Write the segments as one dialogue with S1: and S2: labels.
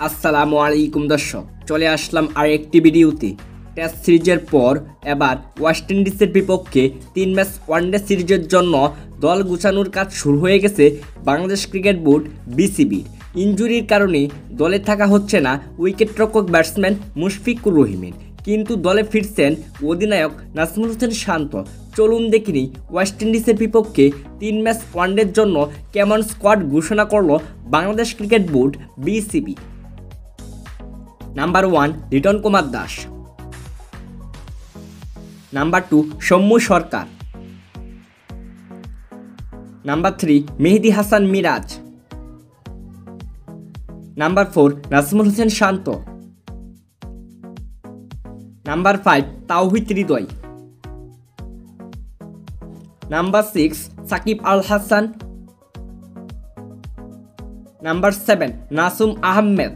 S1: আসসালামু আলাইকুম দর্শক, চলে আসলাম আরেকটি ভিডিওতে। টেস্ট সিরিজের পর এবার ওয়েস্ট ইন্ডিজের বিপক্ষে 3 ম্যাচ ওয়ানডে সিরিজের জন্য দল গুছানোর কাজ শুরু হয়ে গেছে বাংলাদেশ ক্রিকেট বোর্ড বিসিবির। ইনজুরির কারণে দলে থাকা হচ্ছে না উইকেটরক্ষক ব্যাটসম্যান মুশফিকুর রহিমের, কিন্তু দলে ফিরছেন অধিনায়ক নাজমুল হোসেন শান্ত। চলুন দেখিনি ওয়েস্ট ইন্ডিজের বিপক্ষে 3 ম্যাচ ওয়ানডের জন্য কেমন স্কোয়াড ঘোষণা করলো Bangladesh cricket board BCB. Number 1 Liton Kumar Das, number 2 Soumya Sarkar, number 3 Mehedi Hasan Miraz, number 4 Najmul Hossain Shanto, number 5 Towhid Hridoy, number 6 Shakib Al Hasan, number 7 Nasum Ahmed,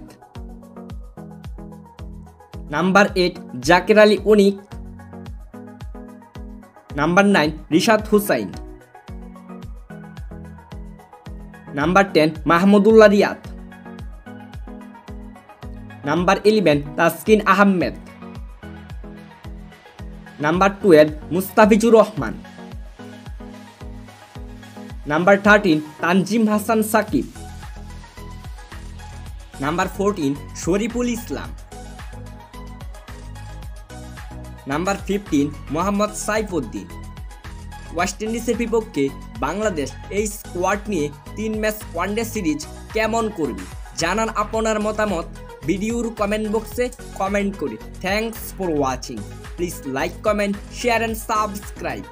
S1: number 8 Jaker Ali Anik, number 9 Rishad Hossain, number 10 Mahmudullah Riyad, number 11 Taskin Ahmed, number 12 Mustafizur Rahman, number 13 Tanzim Hasan Sakib, number 14 Shoriful ইসলাম, নাম্বার 15 মোহাম্মদ সাইফুদ্দিন। ওয়েস্ট ইন্ডিজের বিপক্ষে বাংলাদেশ এই স্কোয়াড নিয়ে 3 ম্যাচ ওয়ানডে সিরিজ কেমন করবে জানান আপনার মতামত ভিডিওর কমেন্ট বক্সে কমেন্ট করে। Thanks for watching. Please like, comment, share and subscribe.